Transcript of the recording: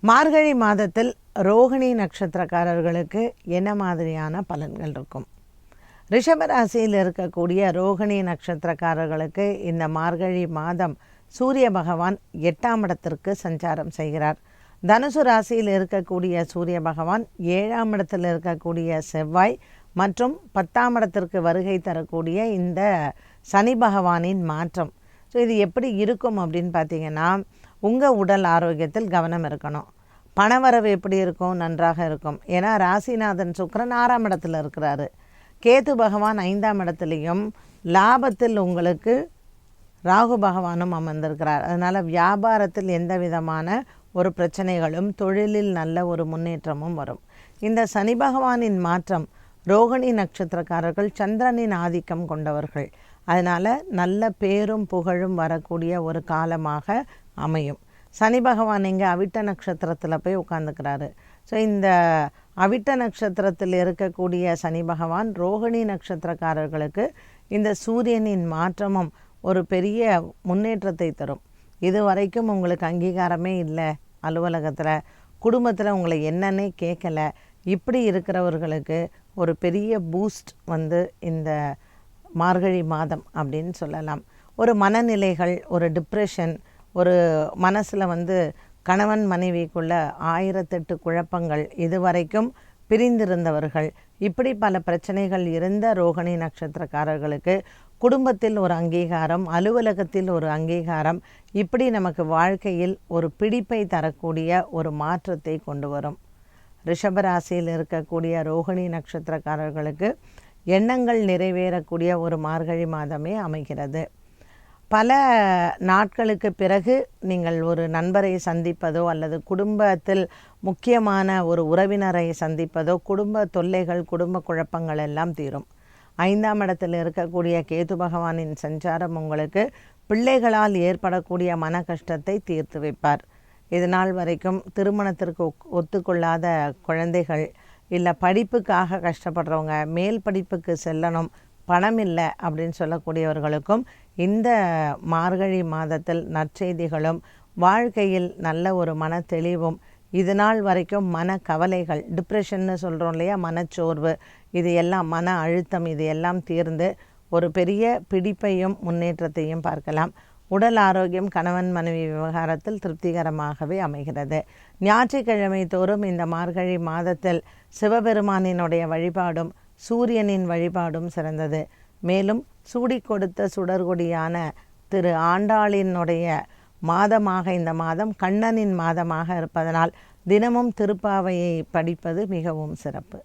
மார்கழி மாதத்தில் ரோகிணி நட்சத்திரக்காரர்களுக்கு என்ன மாதிரியான பலன்கள் இருக்கும்? ரிஷபராசியில் இருக்கக்கூடிய ரோகிணி நட்சத்திரக்காரர்களுக்கு இந்த மார்கழி மாதம் சூரிய பகவான் 8ஆம் இடத்திற்கு சஞ்சாரம் செய்கிறார். தனுசு ராசியில் இருக்கக்கூடிய சூரிய பகவான் 7ஆம் இடத்தில் இருக்கக்கூடிய செவ்வாய் மற்றும் 10ஆம் இடத்திற்கு வருகை தரக்கூடிய இந்த சனி பகவானின் மாற்றம். ஸோ இது எப்படி இருக்கும் அப்படின்னு பார்த்தீங்கன்னா, உங்கள் உடல் ஆரோக்கியத்தில் கவனம் இருக்கணும். பணவரவு எப்படி இருக்கும்? நன்றாக இருக்கும். ஏன்னா ராசிநாதன் சுக்கிரன் 6ஆம் இடத்துல இருக்கிறாரு. கேது பகவான் 5ஆம் இடத்துலையும், லாபத்தில் உங்களுக்கு ராகு பகவானும் அமர்ந்திருக்கிறார். அதனால் வியாபாரத்தில் எந்த விதமான ஒரு பிரச்சனைகளும், தொழிலில் நல்ல ஒரு முன்னேற்றமும் வரும். இந்த சனி பகவானின் மாற்றம், ரோகிணி நட்சத்திரக்காரர்கள் சந்திரனின் ஆதிக்கம் கொண்டவர்கள். அதனால் நல்ல பேரும் புகழும் வரக்கூடிய ஒரு காலமாக அமையும். சனி பகவான் இங்கே அவிட்ட நட்சத்திரத்தில் போய் உட்காந்துக்கிறாரு. ஸோ இந்த அவிட்ட நட்சத்திரத்தில் இருக்கக்கூடிய சனி பகவான் ரோகிணி நட்சத்திரக்காரர்களுக்கு இந்த சூரியனின் மாற்றமும் ஒரு பெரிய முன்னேற்றத்தை தரும். இது வரைக்கும் உங்களுக்கு அங்கீகாரமே இல்லை, அலுவலகத்தில் குடும்பத்தில் உங்களை என்னன்னே கேட்கல, இப்படி இருக்கிறவர்களுக்கு ஒரு பெரிய பூஸ்ட் இந்த மார்கழி மாதம் அப்படின்னு சொல்லலாம். ஒரு மனநிலைகள், ஒரு டிப்ரெஷன், ஒரு மனசில் கணவன் மனைவிக்குள்ள 1008 குழப்பங்கள், இதுவரைக்கும் பிரிந்திருந்தவர்கள், இப்படி பல பிரச்சனைகள் இருந்த ரோகிணி நட்சத்திரக்காரர்களுக்கு குடும்பத்தில் ஒரு அங்கீகாரம், அலுவலகத்தில் ஒரு அங்கீகாரம், இப்படி நமக்கு வாழ்க்கையில் ஒரு பிடிப்பை தரக்கூடிய ஒரு மாற்றத்தை கொண்டு வரும். ரிஷபராசியில் இருக்கக்கூடிய ரோகிணி நட்சத்திரக்காரர்களுக்கு எண்ணங்கள் நிறைவேறக்கூடிய ஒரு மார்கழி மாதமே அமைகிறது. பல நாட்களுக்கு பிறகு நீங்கள் ஒரு நண்பரை சந்திப்பதோ அல்லது குடும்பத்தில் முக்கியமான ஒரு உறவினரை சந்திப்பதோ, குடும்ப தொல்லைகள், குடும்ப குழப்பங்கள் எல்லாம் தீரும். 5ஆம் இடத்தில் இருக்கக்கூடிய கேது பகவானின் சஞ்சாரம் உங்களுக்கு பிள்ளைகளால் ஏற்படக்கூடிய மன கஷ்டத்தை தீர்த்து வைப்பார். இது நாள் வரைக்கும் திருமணத்திற்கு ஒத்துக்கொள்ளாத குழந்தைகள், இல்லை படிப்புக்காக கஷ்டப்படுறவங்க, மேல் படிப்புக்கு செல்லணும், பணம் இல்லை அப்படின்னு சொல்லக்கூடியவர்களுக்கும் இந்த மார்கழி மாதத்தில் நற்செய்திகளும், வாழ்க்கையில் நல்ல ஒரு மன தெளிவும், இது நாள் வரைக்கும் மன கவலைகள், டிப்ரெஷன்னு சொல்கிறோம் இல்லையா, மனச்சோர்வு, இது எல்லாம் மன அழுத்தம், இது எல்லாம் தீர்ந்து ஒரு பெரிய பிடிப்பையும் முன்னேற்றத்தையும் பார்க்கலாம். உடல் ஆரோக்கியம், கணவன் மனைவி விவகாரத்தில் திருப்திகரமாகவே அமைகிறது. ஞாயிற்றுக்கிழமை தோறும் இந்த மார்கழி மாதத்தில் சிவபெருமானினுடைய வழிபாடும் சூரியனின் வழிபாடும் சிறந்தது. மேலும் சூடி கொடுத்த சுடர்கொடியான திரு ஆண்டாளினுடைய மாதமாக இந்த மாதம் கண்ணனின் மாதமாக இருப்பதனால் தினமும் திருப்பாவையை படிப்பது மிகவும் சிறப்பு.